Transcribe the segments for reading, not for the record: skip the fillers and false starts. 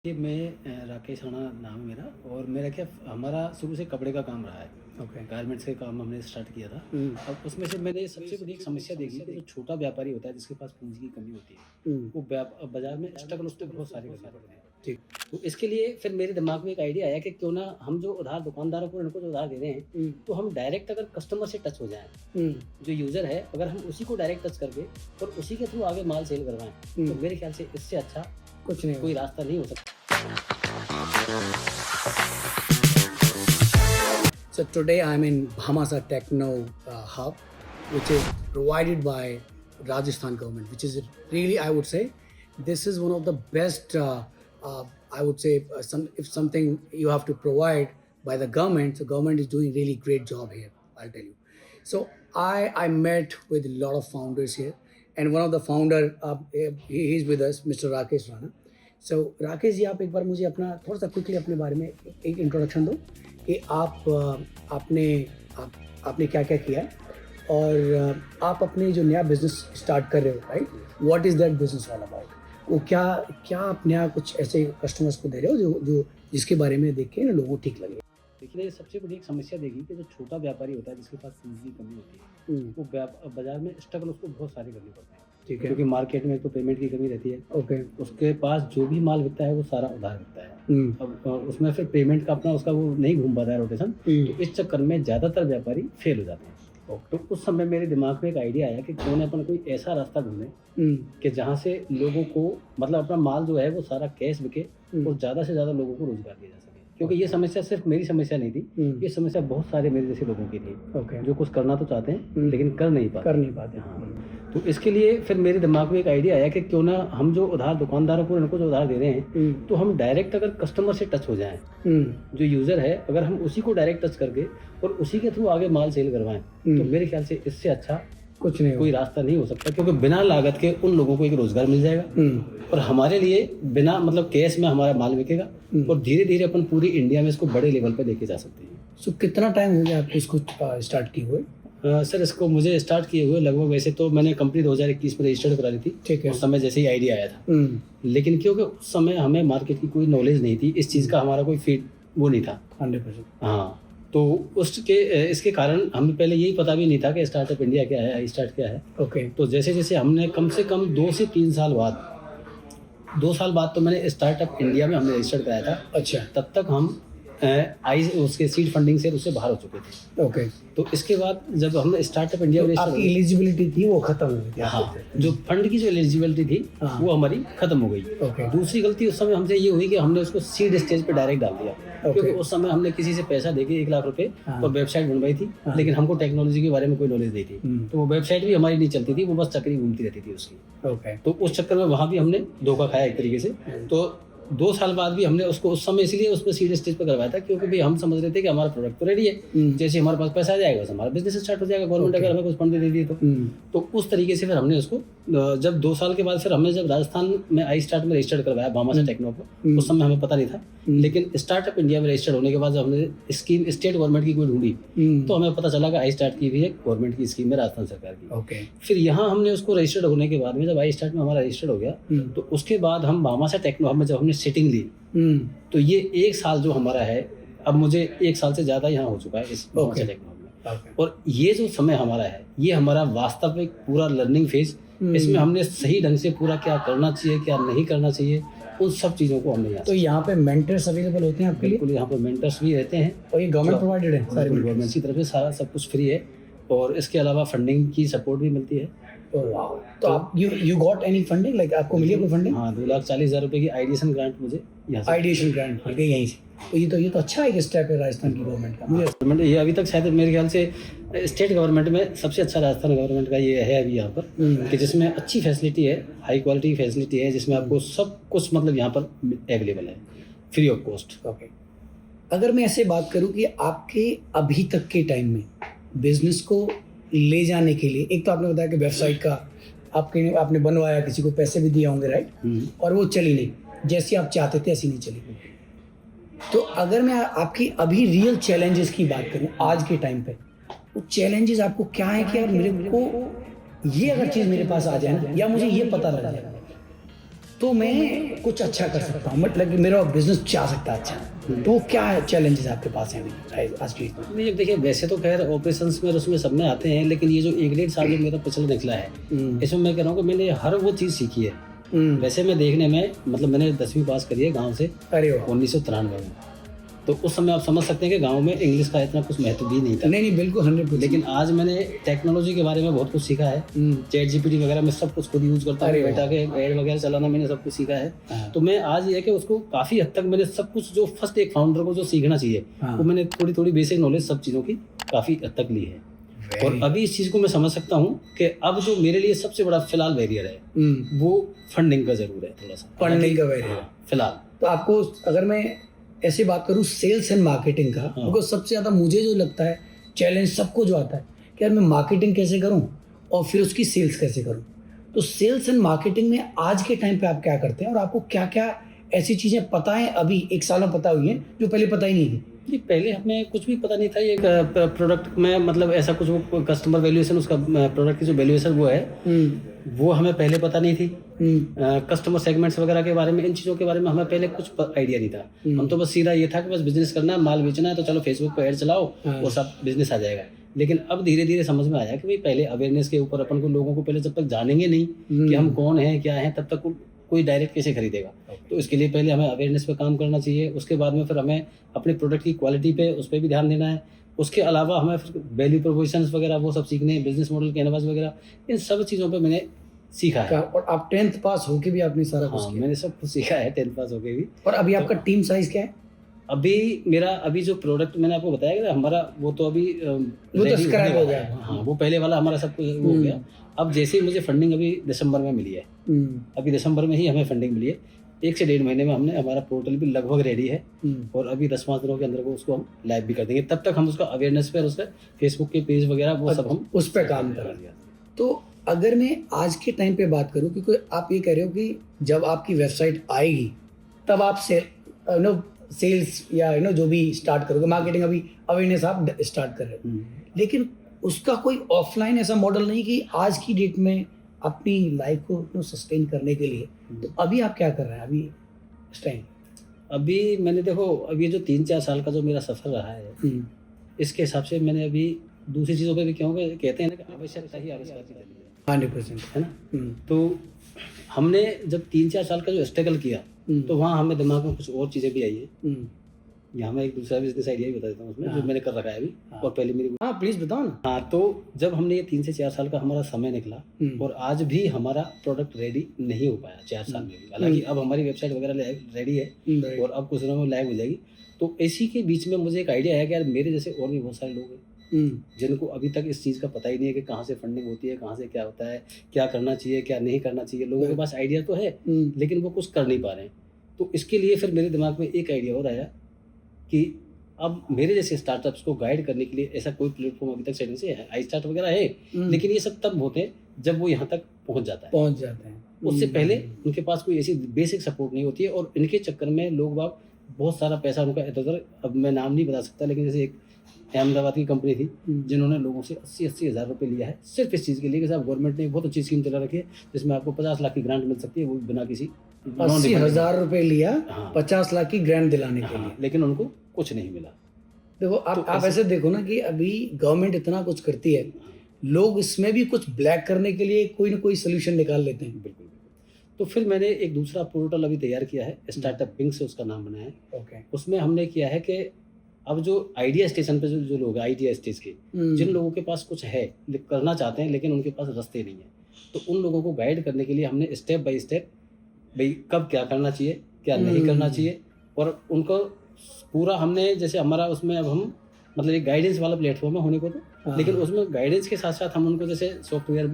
कि मैं राकेश राणा नाम है मेरा। और मेरा क्या हमारा शुरू से कपड़े का काम रहा है। ओके। गारमेंट्स के काम हमने स्टार्ट किया था। हुँ, अब उसमें से मैंने सबसे बड़ी एक समस्या देखी कि जो छोटा व्यापारी होता है जिसके पास पूंजी की कमी होती है, हुँ, वो बाजार में स्ट्रगल उसको बहुत सारे करने पड़ते हैं। ठीक। तो इसके लिए फिर मेरे दिमाग में एक आइडिया आया कि क्यों ना हम जो उधार दुकानदारों को इनको जो उधार दे रहे हैं, हुँ, तो हम डायरेक्ट अगर कस्टमर से टच हो जाएं, हुँ, जो यूज़र है अगर हम उसी को डायरेक्ट टच करके और उसी के थ्रू आगे माल सेल करवाएं, तो हुँ, मेरे ख्याल से इससे अच्छा कुछ नहीं कोई होगा। रास्ता नहीं हो सकता। So today I'm in Bhamasa Techno Hub, which is provided by Rajasthan government, which is really, I would say, this is one of the best. I would say, if something you have to provide by the government, the government is doing really great job here. I'll tell you. So I met with a lot of founders here, and one of the founder he's with us, Mr. Rakesh Rana. सो राकेश जी, आप एक बार मुझे अपना थोड़ा सा quickly अपने बारे में एक इंट्रोडक्शन दो कि आपने आपने क्या क्या किया है और आप अपने जो नया बिजनेस स्टार्ट कर रहे हो, right? What is that business all about? वो क्या क्या आप नया कुछ ऐसे कस्टमर्स को दे रहे हो जो जो जिसके बारे में देख के ना लोगों को ठीक लगे? देखिए, सबसे बड़ी एक समस्या देखी कि जो छोटा व्यापारी होता है जिसके पास पूंजी की कमी होती है, वो बाजार में स्ट्रगल उसको बहुत सारे करने पड़ते हैं। ठीक है। क्योंकि मार्केट में तो पेमेंट की कमी रहती है। ओके। उसके पास जो भी माल बिकता है वो सारा उधार बिकता है। हम्म। अब उसमें फिर पेमेंट का अपना उसका वो नहीं घूम पाता है रोटेशन। तो इस चक्कर में ज़्यादातर व्यापारी फेल हो जाते हैं। तो उस समय मेरे दिमाग में एक आइडिया आया कि क्यों ना अपन कोई ऐसा रास्ता ढूंढें कि जहाँ से लोगों को मतलब अपना माल जो है वो सारा कैश बिके और ज़्यादा से ज़्यादा लोगों को रोजगार दिया जा सके। क्योंकि ये समस्या सिर्फ मेरी समस्या नहीं थी, ये समस्या बहुत सारे मेरे जैसे लोगों की थी। ओके। जो कुछ करना तो चाहते हैं लेकिन कर नहीं पाते। हाँ। हाँ। तो इसके लिए फिर मेरे दिमाग में एक आइडिया आया कि क्यों ना हम जो उधार दुकानदारों को इनको जो उधार दे रहे हैं, तो हम डायरेक्ट अगर कस्टमर से टच हो जाएं, जो यूज़र है अगर हम उसी को डायरेक्ट टच करके और उसी के थ्रू आगे माल सेल करवाएं, तो मेरे ख्याल से इससे अच्छा कुछ नहीं कोई रास्ता नहीं हो सकता। क्योंकि बिना लागत के उन लोगों को एक रोजगार मिल जाएगा और हमारे लिए बिना मतलब कैश में हमारा माल बिकेगा और धीरे धीरे अपन पूरी इंडिया में इसको बड़े लेवल पे लेके जा सकते हैं। सो कितना टाइम हो गया आपको इसको स्टार्ट किए हुए? सर, इसको मुझे स्टार्ट किए हुए लगभग, वैसे तो मैंने कंपनी 2021 में रजिस्टर्ड करा ली थी। ठीक है। उस समय जैसे ही आइडिया आया था, लेकिन क्योंकि उस समय हमें मार्केट की कोई नॉलेज नहीं थी, इस चीज़ का हमारा कोई फीड वो नहीं था 100%। हाँ। तो इसके कारण हमें पहले यही पता भी नहीं था कि स्टार्टअप इंडिया क्या है, आई स्टार्ट क्या है। ओके। तो जैसे जैसे हमने कम से कम 2 से 3 साल बाद, 2 साल बाद तो मैंने स्टार्टअप इंडिया में हमने रजिस्टर्ड कराया था। अच्छा। तब तक हम उसके सीड फंडिंग से उससे बाहर हो चुके थे। ओके। तो इसके बाद जब हम स्टार्टअप इंडिया में आपकी एलिजिबिलिटी थी वो खत्म हो गई थी? हाँ, जो फंड की जो एलिजिबिलिटी थी वो हमारी खत्म हो गई। ओके। दूसरी गलती उस समय हमसे ये हुई कि हमने उसको सीड स्टेज पे डायरेक्ट डाल दिया। क्योंकि उस समय हमने किसी से पैसा देके 1 लाख रुपए और वेबसाइट बनवाई थी, लेकिन हमको टेक्नोलॉजी के बारे में कोई नॉलेज नहीं थी। तो वो वेबसाइट भी हमारी नहीं चलती थी, वो बस चक्री घूमती रहती थी उसकी। ओके। तो उस चक्कर में वहाँ भी हमने धोखा खाया एक तरीके से। तो 2 साल बाद भी हमने उसको उस समय इसलिए उसमें सीड स्टेज पर करवाया था क्योंकि भाई हम समझ रहे थे कि हमारा प्रोडक्ट तो रेडी है, जैसे हमारे पास पैसा आ जाएगा बस हमारा बिजनेस स्टार्ट हो जाएगा, गवर्नमेंट अगर हमें कुछ फंड दे दी तो उस तरीके से फिर हमने उसको जब 2 साल के बाद फिर हमने जब राजस्थान में आई स्टार्ट में रजिस्टर्ड करवाया भामाशाह टेक्नो को, उस समय हमें पता नहीं था। लेकिन स्टार्टअप इंडिया में रजिस्टर्ड होने के बाद जब हमने स्कीम स्टेट गवर्नमेंट की कोई ढूंढी, तो हमें पता चला कि आई स्टार्ट की भी है गवर्नमेंट की स्कीम है, राजस्थान सरकार की। ओके। फिर यहाँ हमने उसको रजिस्टर्ड होने के बाद में जब आई स्टार्ट में हमारा रजिस्टर्ड हो गया, तो उसके बाद हम भामाशाह टेक्नो में जब हमने सिटिंग ली, तो ये 1 साल जो हमारा है, अब मुझे 1 साल से ज़्यादा यहाँ हो चुका है इस भामाशाह टेक्नो में। और ये जो समय हमारा है ये हमारा वास्तविक पूरा लर्निंग फेज, इसमें हमने सही ढंग से पूरा क्या करना चाहिए क्या नहीं करना चाहिए उन सब चीज़ों को हमने यहाँ। तो यहाँ पे मेंटर्स अवेलेबल होते हैं आपके लिए? बिल्कुल, यहाँ पर मेंटर्स भी रहते हैं और ये गवर्नमेंट प्रोवाइडेड है? सारे गवर्नमेंट की तरफ से सारा सब कुछ फ्री है और इसके अलावा फंडिंग की सपोर्ट भी मिलती है। तो आप you got any funding, like आपको मिली कोई फंडिंग? हाँ, 2,40,000 रुपए की आइडिएशन ग्रांट मुझे यहाँ से। आइडिएशन ग्रांट मिल गई यहीं से? तो ये तो अच्छा एक स्टेप है राजस्थान की गवर्नमेंट का। मुझे गवर्नमेंट ये अभी तक शायद मेरे ख्याल से स्टेट गवर्नमेट में सबसे अच्छा राजस्थान गवर्नमेंट का ये है अभी यहाँ पर, कि जिसमें अच्छी फैसिलिटी है, हाई क्वालिटी फैसिलिटी है, जिसमें आपको सब कुछ मतलब यहाँ पर अवेलेबल है फ्री ऑफ कॉस्ट। ओके। अगर मैं ऐसे बात करूँ कि आपके अभी तक के टाइम में बिजनेस को ले जाने के लिए, एक तो आपने बताया कि वेबसाइट का आपने बनवाया, किसी को पैसे भी दिए होंगे, राइट? और वो चली नहीं जैसी आप चाहते थे, ऐसी नहीं चली। तो अगर मैं आपकी अभी रियल चैलेंजेस की बात करूं आज के टाइम पे, वो चैलेंजेस आपको क्या है कि यार मेरे को ये अगर चीज़ मेरे पास आ जाए ना, या मुझे ये पता लग जाए तो मैं कुछ अच्छा कर सकता हूँ, मतलब कि मेरा बिजनेस जा सकता है अच्छा, तो क्या चैलेंजेस आपके पास हैं अभी आज की डेट में? नहीं, अब देखिए वैसे तो खैर ऑपरेशंस में और उसमें सब में आते हैं, लेकिन ये जो 1 डेढ़ साल जो मेरा पिछला निकला है, इसमें मैं कह रहा हूँ कि मैंने हर वो चीज़ सीखी है। वैसे मैं देखने में, मतलब मैंने 10वीं पास करी है गाँव से अरे वाह, 1993 में। तो उस समय आप समझ सकते हैं कि गाँव में इंग्लिश का इतना कुछ महत्व भी नहीं था। नहीं बिल्कुल 100%। लेकिन आज मैंने टेक्नोलॉजी के बारे में बहुत कुछ सीखा है। चैट जीपीटी वगैरह में सब कुछ खुद यूज करता हूँ, बैठा के ऐड वगैरह चलाना मैंने सब कुछ सीखा है। तो मैं आज ये है कि उसको काफ़ी हद तक मैंने सब कुछ जो फर्स्ट एक फाउंडर को जो सीखना चाहिए वो मैंने थोड़ी थोड़ी बेसिक नॉलेज सब चीज़ों की काफ़ी हद तक ली है। और अभी इस चीज़ को मैं समझ सकता हूँ कि अब जो मेरे लिए सबसे बड़ा फिलहाल बैरियर है वो फंडिंग का जरूर है, थोड़ा सा फंडिंग का बैरियर फिलहाल। तो आपको अगर मैं ऐसी बात करूँ सेल्स एंड मार्केटिंग का, बिकॉज सबसे ज़्यादा मुझे जो लगता है चैलेंज सबको जो आता है कि यार मैं मार्केटिंग कैसे करूँ और फिर उसकी सेल्स कैसे करूँ। तो सेल्स एंड मार्केटिंग में आज के टाइम पे आप क्या करते हैं और आपको क्या क्या ऐसी चीज़ें पता है अभी 1 साल में पता हुई हैं जो पहले पता ही नहीं थी? जी, पहले हमें कुछ भी पता नहीं था ये प्रोडक्ट में, मतलब ऐसा कुछ वो कस्टमर वैल्यूएशन, उसका प्रोडक्ट की जो वैल्यूएशन वो है वो हमें पहले पता नहीं थी। कस्टमर सेगमेंट्स वगैरह के बारे में, इन चीज़ों के बारे में हमें पहले कुछ आइडिया नहीं था। हम तो बस सीधा ये था कि बस बिजनेस करना है, माल बेचना है, तो चलो फेसबुक पर ऐड चलाओ वो सब बिजनेस आ जाएगा। लेकिन अब धीरे धीरे समझ में आया कि भाई पहले अवेयरनेस के ऊपर अपन को, लोगों को पहले जब तक जानेंगे नहीं कि हम कौन हैं क्या हैं, तब तक कोई डायरेक्ट कैसे खरीदेगा। तो इसके लिए पहले हमें अवेयरनेस पे काम करना चाहिए। उसके बाद में फिर हमें अपने प्रोडक्ट की क्वालिटी पे, उस पर भी ध्यान देना है। उसके अलावा हमें फिर वैल्यू प्रोपोजिशंस वगैरह वो सब सीखने हैं, बिजनेस मॉडल कैनवास वगैरह, इन सब चीज़ों पे मैंने सीखा है। और आप 10th पास होके भी आपने सारा कुछ किया? मैंने सब कुछ सीखा है 10th पास होके भी। और अभी आपका टीम साइज क्या है? अभी जो प्रोडक्ट मैंने आपको बताया कि हमारा वो तो अभी वो तो स्क्रैप हो गया। हाँ, वो पहले वाला हमारा सब कुछ वो हो गया। अब जैसे ही मुझे फंडिंग अभी दिसंबर में मिली है, अभी दिसंबर में ही हमें फंडिंग मिली है, 1 से 1.5 महीने में हमने हमारा पोर्टल भी लगभग रेडी है और अभी 10-5 दिनों के अंदर को उसको हम लाइव भी कर देंगे। तब तक हम उसका अवेयरनेस पे और उसका फेसबुक के पेज वगैरह वो सब हम उस पर काम कर दिया। तो अगर मैं आज के टाइम पे बात करूं, क्योंकि आप ये कह रहे हो कि जब आपकी वेबसाइट आएगी तब आप सेल्स या जो भी स्टार्ट करोगे, मार्केटिंग अभी अवेयरनेस आप स्टार्ट कर रहे हो, लेकिन उसका कोई ऑफलाइन ऐसा मॉडल नहीं कि आज की डेट में अपनी लाइफ को सस्टेन करने के लिए, तो अभी आप क्या कर रहे हैं अभी इस टाइम? अभी मैंने देखो, अभी जो 3-4 साल का जो मेरा सफ़र रहा है, इसके हिसाब से मैंने अभी दूसरी चीज़ों पे भी, क्योंकि कहते हैं ना कि आवश्यकता ही आविष्कार की देती है, 100% है ना। तो हमने जब 3-4 साल का जो स्ट्रगल किया, तो वहाँ हमें दिमाग में कुछ और चीज़ें भी आई है। यहाँ मैं एक दूसरा बिजनेस आइडिया भी बता देता हूँ उसमें, जो मैंने कर रखा है अभी। और पहले मेरी प्लीज़ बताओ ना। हाँ, तो जब हमने ये 3 से 4 साल का हमारा समय निकला और आज भी हमारा प्रोडक्ट रेडी नहीं हो पाया 4 साल में भी, हालांकि अब हमारी वेबसाइट वगैरह रेडी है और अब कुछ दिनों में लाइव हो जाएगी। तो इसी के बीच में मुझे एक आइडिया आया कि यार मेरे जैसे और भी बहुत सारे लोग हैं जिनको अभी तक इस चीज़ का पता ही नहीं है कि कहाँ से फंडिंग होती है, कहाँ से क्या होता है, क्या करना चाहिए, क्या नहीं करना चाहिए। लोगों के पास आइडिया तो है लेकिन वो कुछ कर नहीं पा रहे हैं। तो इसके लिए फिर मेरे दिमाग में एक आइडिया और आया कि अब मेरे जैसे स्टार्टअप्स को गाइड करने के लिए ऐसा कोई प्लेटफॉर्म अभी तक सेटिंग से है, आई स्टार्ट वगैरह है, लेकिन ये सब तब होते हैं जब वो यहाँ तक पहुँच जाते हैं। उससे पहले उनके पास कोई ऐसी बेसिक सपोर्ट नहीं होती है और इनके चक्कर में लोग बाग बहुत सारा पैसा उनका इधर उधर, अब मैं नाम नहीं बता सकता, लेकिन जैसे एक अहमदाबाद की कंपनी थी जिन्होंने लोगों से 80-80 हज़ार रुपये लिया है सिर्फ इस चीज़ के लिए कि साहब गवर्नमेंट ने बहुत अच्छी स्कीम चला रखी है जिसमें आपको 50 लाख की ग्रांट मिल सकती है, वो बिना किसी 80,000 रुपये लिया। हाँ। 50 लाख की ग्रांट दिलाने के लिए, लेकिन उनको कुछ नहीं मिला। देखो आप ऐसे देखो ना कि अभी गवर्नमेंट इतना कुछ करती है, लोग इसमें भी कुछ ब्लैक करने के लिए कोई ना कोई सोल्यूशन निकाल लेते हैं। बिल्कुल। तो फिर मैंने एक दूसरा पोर्टल अभी तैयार किया है, स्टार्टअप विंग से उसका नाम बनाया है। ओके। उसमें हमने किया है कि अब जो आइडिया स्टेशन पे जो लोग हैं, आइडिया स्टेज के जिन लोगों के पास कुछ है, करना चाहते हैं लेकिन उनके पास रास्ते नहीं है, तो उन लोगों को गाइड करने के लिए हमने स्टेप बाय स्टेप भाई कब क्या करना चाहिए, क्या नहीं करना चाहिए, और उनको पूरा हमने, जैसे हमारा उसमें अब हम मतलब एक गाइडेंस वाला प्लेटफॉर्म है होने को तो, लेकिन उसमें गाइडेंस के साथ साथ हम उनको जैसे सॉफ्टवेयर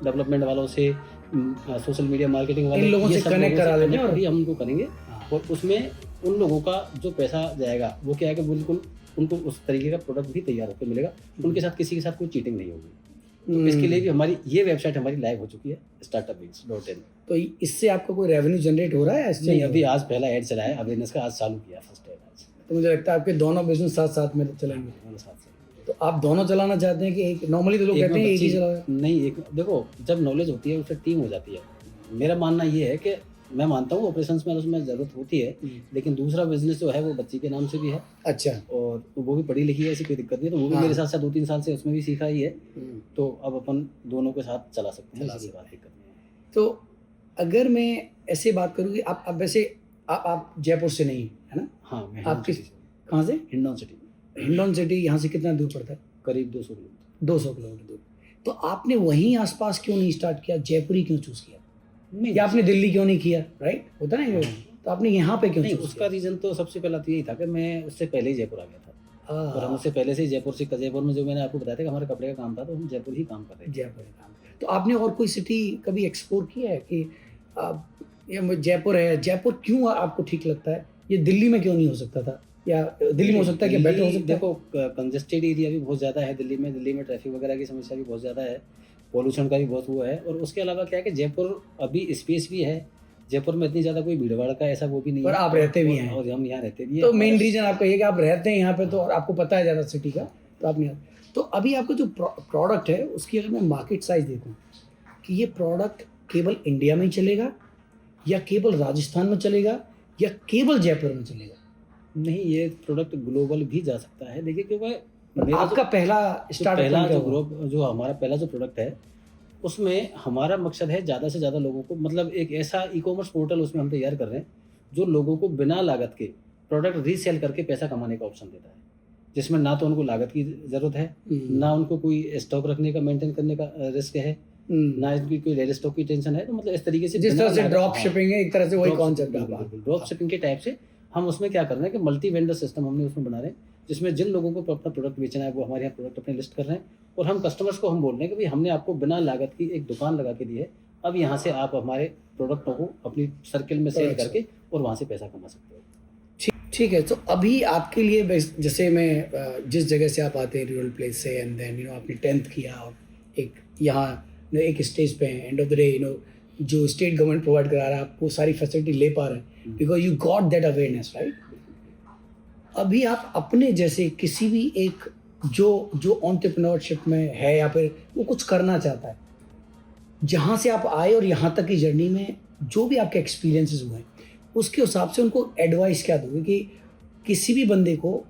डेवलपमेंट वालों से, सोशल मीडिया मार्केटिंग वाले, इन लोगों से कनेक्ट करा लेंगे और भी हम उनको करेंगे। और उसमें उन लोगों का जो पैसा जाएगा वो क्या है कि बिल्कुल उनको उस तरीके का प्रोडक्ट भी तैयार होकर मिलेगा, उनके साथ किसी के साथ कोई चीटिंग नहीं होगी। तो इसके लिए भी हमारी ये वेबसाइट हमारी लाइव हो चुकी है, startupwings.in। तो इससे आपका कोई रेवेन्यू जनरेट हो रहा है? नहीं, अभी आज पहला ऐड चला है अवेयरनेस का, आज चालू किया फर्स्ट ऐड आज। तो मुझे लगता है आपके दोनों बिजनेस साथ साथ में चलेंगे। दोनों साथ से। तो आप दोनों चलाना चाहते हैं कि एक? नॉर्मली तो लोग कहते हैं एक ही चलाओ। नहीं, एक देखो, जब नॉलेज होती है उससे टीम हो जाती है। मेरा मानना ये है कि मैं मानता हूँ ऑपरेशंस में उसमें ज़रूरत होती है, लेकिन दूसरा बिजनेस जो है वो बच्ची के नाम से भी है, अच्छा। और वो भी पढ़ी लिखी है, ऐसी कोई दिक्कत नहीं है, तो वो भी हाँ। मेरे साथ साथ 2-3 साल से उसमें भी सीखा ही है, तो अब अपन दोनों के साथ चला सकते हैं, चला ऐसी कोई बात दिक्कत नहीं है। तो अगर मैं ऐसे बात करूँ कि आप वैसे आप जयपुर से नहीं है ना? हाँ, मैं आप किस कहाँ से? हिंडौन सिटी, हिंडौन सिटी यहाँ से कितना दूर पड़ता है? करीब 200 किलोमीटर। 200 किलोमीटर दूर। तो आपने वहीं आसपास क्यों नहीं स्टार्ट किया? जयपुर ही क्यों चूज़ किया? नहीं, या आपने दिल्ली क्यों नहीं किया? राइट, होता है ना ये? तो आपने यहाँ पे क्यों नहीं, चूज़ उसका रीज़न तो सबसे पहला तो यही था कि मैं उससे पहले ही जयपुर आ गया था, किया? और हम उससे पहले से ही जयपुर में जो मैंने आपको बताया था कि हमारा कपड़े का काम था, तो हम जयपुर ही काम कर रहे थे। जयपुर का काम। तो आपने और कोई सिटी कभी एक्सप्लोर किया है कि ये जयपुर है, जयपुर क्यों आपको ठीक लगता है? ये दिल्ली में क्यों नहीं हो सकता था? या दिल्ली में हो सकता है कि बेटर हो दिल्ली सकता है? देखो, कंजेस्टेड एरिया भी बहुत ज़्यादा है दिल्ली में ट्रैफिक वगैरह की समस्या भी बहुत ज़्यादा है, पॉल्यूशन का भी बहुत वो है, और उसके अलावा क्या है कि जयपुर अभी स्पेस भी है, जयपुर में इतनी ज़्यादा कोई भीड़ भाड़ का ऐसा वो भी नहीं और है, आप रहते भी हैं। और हम यहाँ रहते भी हैं। तो मेन रीजन आपका ये कि आप रहते हैं यहाँ पे, तो और आपको पता है ज़्यादा सिटी का, तो आप नहीं। तो अभी आपका जो प्रोडक्ट है उसकी अगर मैं मार्केट साइज देखूँ कि ये प्रोडक्ट केवल इंडिया में ही चलेगा, या केवल राजस्थान में चलेगा, या केवल जयपुर में चलेगा? नहीं, ये प्रोडक्ट ग्लोबल भी जा सकता है, देखिए क्योंकि आपका पहला स्टार्टअप पहला क्या जो हुआ? ग्रुप जो हमारा पहला जो प्रोडक्ट है, उसमें हमारा मकसद है ज़्यादा से ज़्यादा लोगों को, मतलब एक ऐसा ई-कॉमर्स पोर्टल उसमें हम तैयार कर रहे हैं, जो लोगों को बिना लागत के प्रोडक्ट रीसेल करके पैसा कमाने का ऑप्शन देता है। जिसमें ना तो उनको लागत की ज़रूरत है, ना उनको कोई स्टॉक रखने का, मेंटेन करने का रिस्क है, ना इनकी कोई रेल स्टॉक की टेंशन है, तो मतलब इस तरीके से जिस बिना तरह से लागत- ड्रॉप हाँ, शिपिंग है, एक तरह से वही कॉन्सेप्ट है। ड्रॉप शिपिंग के टाइप से हम उसमें क्या कर रहे हैं कि मल्टी वेंडर सिस्टम हमने उसमें बना रहे हैं, जिसमें जिन लोगों को अपना प्रोडक्ट बेचना है वो हमारे यहाँ प्रोडक्ट अपने लिस्ट कर रहे हैं, और हम कस्टमर्स को हम बोल रहे हैं कि भाई हमने आपको बिना लागत की एक दुकान लगा के दी है, अब यहाँ से आप हमारे प्रोडक्टों को अपनी सर्किल में सेल करके और वहाँ से पैसा कमा सकते हो। ठीक है। तो अभी आपके लिए जैसे मैं जिस जगह से आप आते हैं, रूरल प्लेस से, एंड देन आपने 10th किया और एक यहाँ एक स्टेज पे हैं, एंड ऑफ द डे जो स्टेट गवर्नमेंट प्रोवाइड करा रहा है, आपको सारी फैसिलिटी ले पा रहे हैं, because you got that awareness, right? अभी आप अपने जैसे किसी भी एक जो एंटरप्रेन्योरशिप में है, या फिर वो कुछ करना चाहता है, जहाँ से आप आए और यहाँ तक की जर्नी में जो भी आपके एक्सपीरियंसेस हुए हैं, उसके हिसाब से उनको एडवाइस क्या दोगे कि किसी भी बंदे को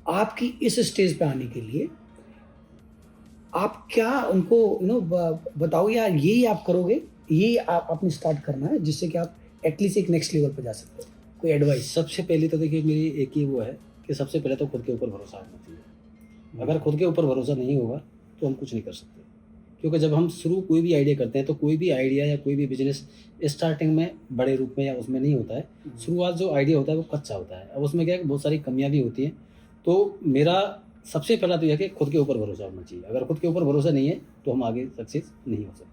आपकी इस स्टेज पे आने के लिए आप क्या उनको बताओ, यार यही आप करोगे, यही आप अपनी स्टार्ट करना है, जिससे कि आप एटलीस्ट एक नेक्स्ट लेवल पे जा सकते हो? कोई एडवाइस? सबसे पहले तो देखिए मेरी एक ही वो है कि सबसे पहले तो खुद के ऊपर भरोसा होना चाहिए। अगर खुद के ऊपर भरोसा नहीं होगा तो हम कुछ नहीं कर सकते, क्योंकि जब हम शुरू कोई भी आइडिया करते हैं तो कोई भी आइडिया या कोई भी बिजनेस स्टार्टिंग में बड़े रूप में या उसमें नहीं होता है। शुरुआत जो आइडिया होता है वो कच्चा होता है, अब उसमें क्या है कि बहुत सारी कमियां भी होती हैं। तो मेरा सबसे पहला तो यह कि खुद के ऊपर भरोसा होना चाहिए। अगर खुद के ऊपर भरोसा नहीं है तो हम आगे सक्सेस नहीं हो सकते।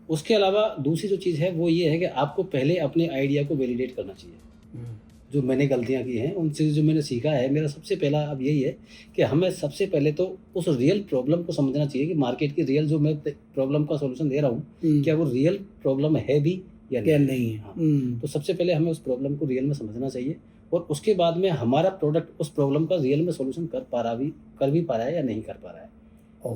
उसके अलावा दूसरी जो चीज़ है वो ये है कि आपको पहले अपने आइडिया को वैलिडेट करना चाहिए। जो मैंने गलतियां की हैं उनसे जो मैंने सीखा है, मेरा सबसे पहला अब यही है कि हमें सबसे पहले तो उस रियल प्रॉब्लम को समझना चाहिए कि मार्केट की रियल जो मैं प्रॉब्लम का सॉल्यूशन दे रहा हूँ, क्या वो रियल प्रॉब्लम है भी या नहीं है। हाँ, तो सबसे पहले हमें उस प्रॉब्लम को रियल में समझना चाहिए, और उसके बाद में हमारा प्रोडक्ट उस प्रॉब्लम का रियल में सॉल्यूशन कर भी पा रहा है या नहीं कर पा रहा है।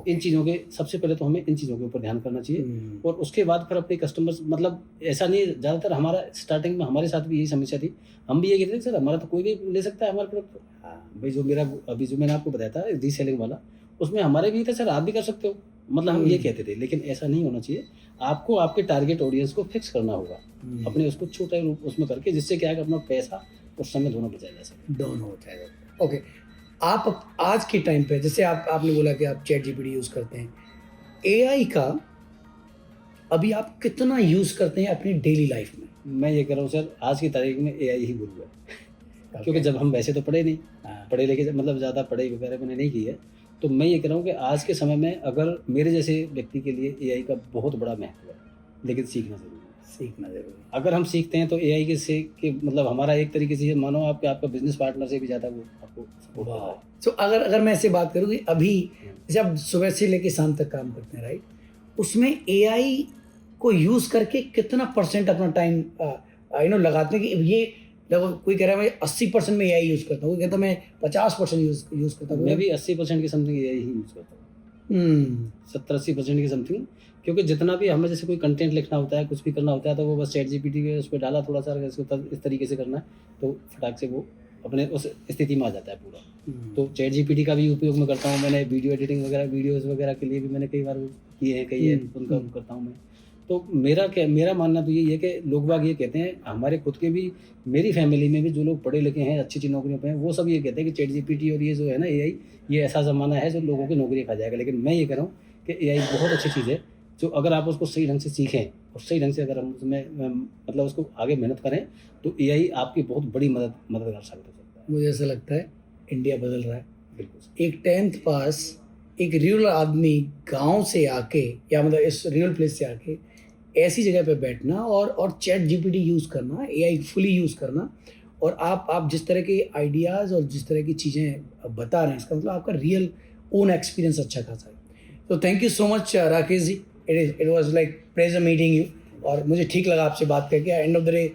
इन चीज़ों के सबसे पहले तो हमें इन चीज़ों के ऊपर ध्यान करना चाहिए, और उसके बाद फिर अपने कस्टमर्स, मतलब ऐसा नहीं, ज़्यादातर हमारा स्टार्टिंग में हमारे साथ भी यही समस्या थी। हम भी ये कहते थे सर हमारा तो कोई भी ले सकता है हमारा प्रोडक्ट। हाँ भाई, जो मेरा अभी जो मैंने आपको बताया था रीसेलिंग वाला, उसमें हमारे भी था सर आप भी कर सकते हो, मतलब हम ये कहते थे। लेकिन ऐसा नहीं होना चाहिए, आपको आपके टारगेट ऑडियंस को फिक्स करना होगा, अपने उसको छोटा रूप उसमें करके, जिससे क्या है कि अपना पैसा उस समय दोनों बचाया जा सके। दोनों हो जाएगा। ओके, आप आज के टाइम पे, जैसे आपने बोला कि आप चैट जीपीटी यूज़ करते हैं, एआई का अभी आप कितना यूज़ करते हैं अपनी डेली लाइफ में? मैं ये कह रहा हूँ सर, आज की तारीख में एआई ही गुरु है। क्योंकि जब हम वैसे तो पढ़े नहीं, पढ़े लिखे मतलब ज़्यादा पढ़ाई वगैरह मैंने नहीं की है, तो मैं ये कह रहा हूँ कि आज के समय में अगर मेरे जैसे व्यक्ति के लिए एआई का बहुत बड़ा महत्व है, लेकिन सीखना ज़रूरी है। सीखना ज़रूरी है। अगर हम सीखते हैं तो एआई के से कि मतलब हमारा एक तरीके से मानो आपका बिजनेस पार्टनर से भी ज़्यादा वो आपको सपोर्ट कर रहा है। तो अगर मैं ऐसे बात करूँ कि अभी जैसे आप सुबह से लेके शाम तक काम करते हैं, राइट, उसमें एआई को यूज़ करके कितना % अपना टाइम लगाते हैं? कि ये कोई कह रहा है मैं 80% में एआई यूज़ करता हूँ, कोई कहता है मैं 50% यूज़ करता हूँ। मैं भी 80% की समथिंग एआई ही यूज़ करता हूँ। 70-80% की समथिंग क्योंकि जितना भी हमें जैसे कोई कंटेंट लिखना होता है, कुछ भी करना होता है, तो वो बस चैट जीपीटी के उस पर डाला थोड़ा सा, इसको इस तरीके से करना है, तो फटाक से वो अपने उस स्थिति में आ जाता है पूरा। तो चैट जीपीटी का भी उपयोग मैं करता हूँ। मैंने वीडियो एडिटिंग वगैरह, वीडियोज़ वगैरह के लिए भी मैंने कई बार किए हैं, कई है उनका करता हूँ मैं। तो मेरा मानना तो यही है कि लोग बाग ये कहते हैं, हमारे खुद के भी, मेरी फैमिली में भी जो लोग पढ़े लिखे हैं, अच्छी नौकरियों पे हैं, वो सब ये कहते हैं कि चैट जीपीटी और ये जो है ना एआई, ये ऐसा ज़माना है जो लोगों की नौकरी खा जाएगा। लेकिन मैं ये कह रहा हूँ कि एआई बहुत अच्छी चीज़ है, जो अगर आप उसको सही ढंग से सीखें और सही ढंग से अगर हम उसमें मतलब उसको आगे मेहनत करें, तो एआई आपकी बहुत बड़ी मददगार साबित हो सकता है। मुझे ऐसा लगता है इंडिया बदल रहा है। बिल्कुल। एक 10th पास एक रियल आदमी गांव से आके, या मतलब इस रियल प्लेस से आके ऐसी जगह पे बैठना और चैट जीपीटी यूज़ करना, एआई फुली यूज़ करना, और आप जिस तरह के आइडियाज़ और जिस तरह की चीज़ें बता रहे हैं, इसका मतलब आपका रियल ओन एक्सपीरियंस अच्छा खासा है। तो thank you so much Rakesh ji, it was like pleasure meeting you, और मुझे ठीक लगा आपसे बात करके। एंड ऑफ द डे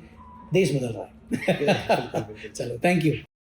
देश बदल रहा है। चलो, थैंक यू।